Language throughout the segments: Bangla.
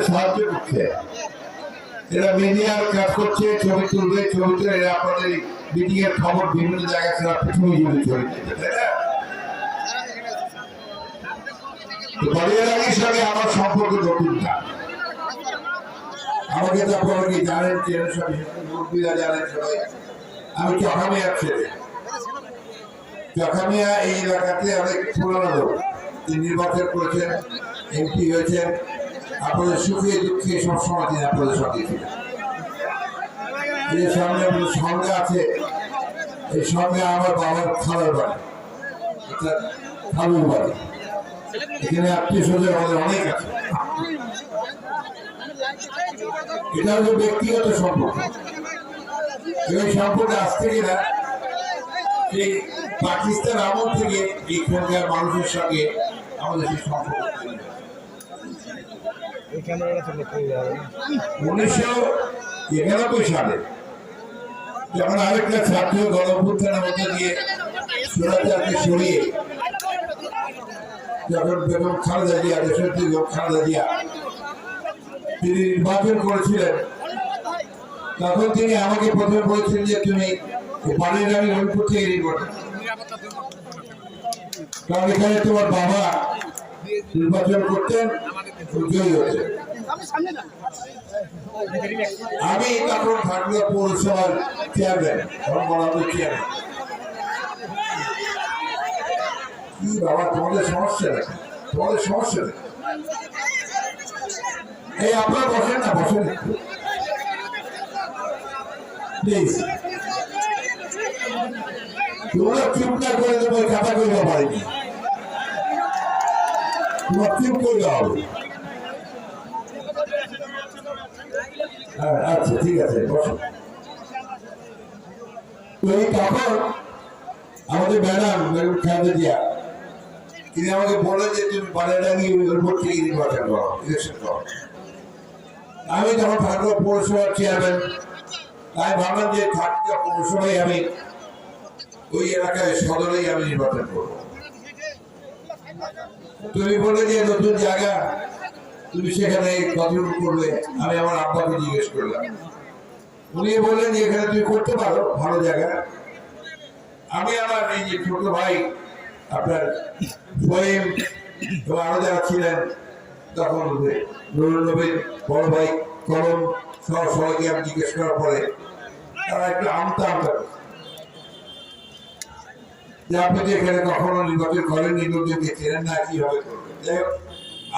সাহায্য করছে, এরা মিডিয়ার কাজ করছে, ছবি তুলবে, ছবি তুলে এরা আপনাদের মিডিং এর খবর বিভিন্ন জায়গায় সারা পৃথিবী জুড়ে ছড়িয়ে দিচ্ছে, তাই না? বাড়িয়ালাগির সঙ্গে আমার সম্পর্ক নতুন না, আমাকে তো আপনারা কি জানেন, মুরব্বীরা জানেন সবাই, আমি চকামিয়ার ছেলে। চকামিয়া এই এলাকাতে অনেক পুরানো লোক, তিনি নির্বাচন করেছেন, এমপি হয়েছেন, আপনাদের সুখে দুঃখে সবসময় তিনি আপনাদের সঙ্গে ছিলেন। এই সামনে আপনাদের সঙ্গে আছে, এই সঙ্গে আমার বাবার খালার বাড়ি, অর্থাৎ খালুর বাড়ি, এখানে আত্মীয় স্বজন আমাদের অনেক আছে। এটা হচ্ছে ব্যক্তিগত সম্পর্ক, এই সম্পর্কে আজ থেকে না, সেই পাকিস্তান আমল থেকে এখানকার মানুষের সঙ্গে আমাদের সেই সম্পর্ক 1991 সালে যখন আরেকটা ছাত্র গণঅভ্যুত্থানের মধ্যে দিয়ে স্বৈরাচারকে সরিয়ে যখন বেগম খালেদা জিয়া, দেশনেত্রী বেগম খালেদা জিয়া তিনি নির্বাচন করেছিলেন, তখন তিনি আমাকে প্রথমে বলেছিলেন যে তুমি বাড়িরানি রংপুর থেকে নির্বাচন, কারণ এখানে তোমার বাবা নির্বাচন করতেন, জয়ী হতেন। আমি তখন ঠাকুরা পৌরসভার চেয়ারম্যান, তখন বরাবর চেয়ারম্যান। কি বাবা তোমাদের সমস্যা নেই, তোমাদের সমস্যা নেই, এই আপনারা বসেন না, বসেন প্লিজ, তোমরা চুপ না করে দেবো, খাতা করতে পারিনি, তোমার চুপ করতে হবে। আচ্ছা ঠিক আছে, বসো। তখন আমাদের ম্যাডাম বেগম খালেদা জিয়া তিনি আমাকে বলেন যে তুমি বাড়িরানি রংপুর থেকে নির্বাচন করো, ইলেকশন করো। আমি যখন ঠাকুর পৌরসভার চেয়ারম্যান, তাই ভাবলাম যে ঠাকুর পৌরসভায় আমি ওই এলাকায় সদরেই আমি নির্বাচন করবো। তুমি বলে যে নতুন জায়গা, তুমি সেখানে কতটুকু করবে, আমি আমার আব্বাকে জিজ্ঞেস করলাম, উনি বললেন যে এখানে তুমি করতে পারো, ভালো জায়গা। আমি আমার এই যে ছোট ভাই আপনার ফহিম এবং আরো যারা ছিলেন তখন নুরুল নবীর বড় ভাই কলম সহ সবাইকে আমি জিজ্ঞেস করার পরে তারা একটু আমতা যে আপনি তো এখানে কখনো নির্বাচন করেননি, লোকজনকে চেনেন না, কিভাবে করবেন। যাই হোক,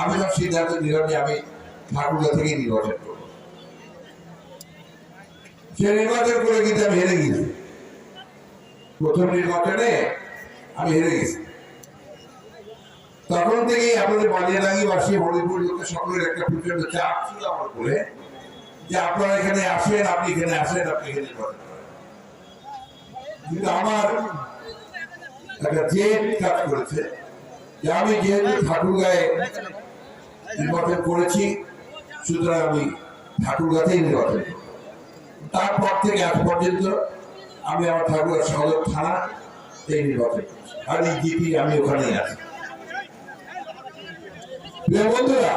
আমি সব সিদ্ধান্ত নিলাম যে আমি ঠাকুরগা থেকেই নির্বাচন করবো। সে নির্বাচন করে কিন্তু আমি হেরে গেছি, প্রথম নির্বাচনে আমি হেরে গেছি। তখন থেকেই আপনাদের বালিয়ালাগিবাসী হরিপুর লোকের সকলের একটা প্রচন্ড চাপ ছিল আমার উপরে যে আপনারা এখানে আসেন, আপনি এখানে আসেন, আপনি এখানে নির্বাচন করেন। কিন্তু আমার একটা জেদ কাজ করেছে যে আমি যেহেতু ঠাকুরগাঁয়ে নির্বাচন করেছি, সুতরাং আমি ঠাকুরগাঁতেই নির্বাচন করব। তারপর থেকে আজ পর্যন্ত আমি আমার ঠাকুরগাঁ সদর থানা এই নির্বাচন করছি, আর এই জিপি আমি ওখানেই আছি। বন্ধুরা,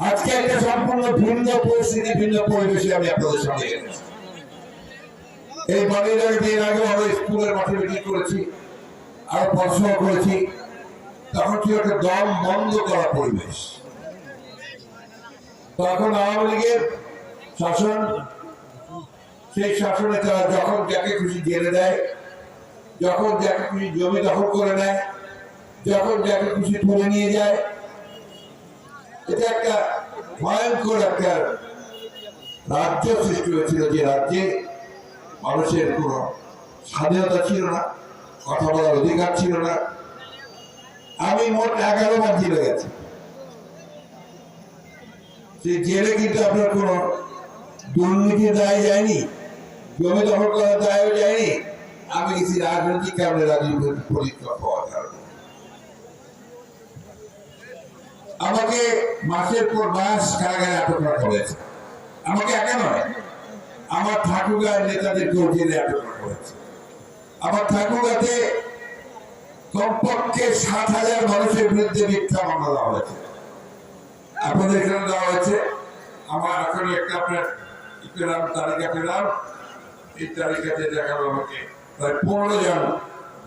আজকে একটা সম্পূর্ণ ভিন্ন পরিস্থিতি, ভিন্ন পরিবেশে আমি আপনাদের সঙ্গে এনেছি। এই বাড়ির বিয়ের আগে আমরা স্কুলের মাঠে মিটিং করেছি, আরো পড়াশোনা করেছি, তখন ছিল একটা দম বন্ধ করা পরিবেশ। তখন আওয়ামী লীগের শাসন, সেই শাসনে তারা যখন যাকে খুশি জেলে দেয়, যখন যাকে খুশি জমি দখল করে নেয়, যখন যাকে খুশি তুলে নিয়ে যায়। এটা একটা ভয়ঙ্কর একটা রাজ্য সৃষ্টি হয়েছিল, যে রাজ্যে মানুষের কোন স্বাধীনতা ছিল না, কথা বলার অধিকার ছিল না। আমি মোট 11 বার জেলে গেছি। সেই জেলে কিন্তু আপনার কোন দুর্নীতির দায় যায়নি, জমি দখল করার দায়ও যায়নি, আমি গেছি রাজনৈতিক কারণে, রাজনৈতিক পরীক্ষা পাওয়ার কারণে। আমাকে মাসের পর মাস কারাগারে আটক রাখা হয়েছে। আমাকে একা নয়, আমার ঠাকুরগাঁয়ের নেতাদেরকেও জেলে আটক রাখা হয়েছে। আমার ঠাকুরগাঁতে কমপক্ষে 7,000 মানুষের বিরুদ্ধে মিথ্যা মামলা দেওয়া হয়েছে। আপনাদের এখানে দেওয়া হয়েছে। আমার এখন একটা আপনার পেলাম, তালিকা পেলাম। এই তালিকাতে দেখালো আমাকে প্রায় 15 জন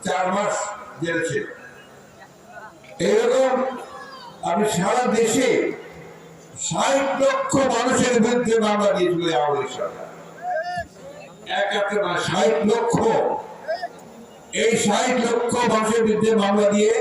4 মাস জেলে ছিল। এইরকম আমি সারা দেশে 60 লক্ষ মানুষের বিরুদ্ধে মামলা দিয়েছিল আওয়ামী লীগ সরকার। একাত্তর 60 লক্ষ, এই 60 লক্ষ মানুষের বিরুদ্ধে মামলা দিয়ে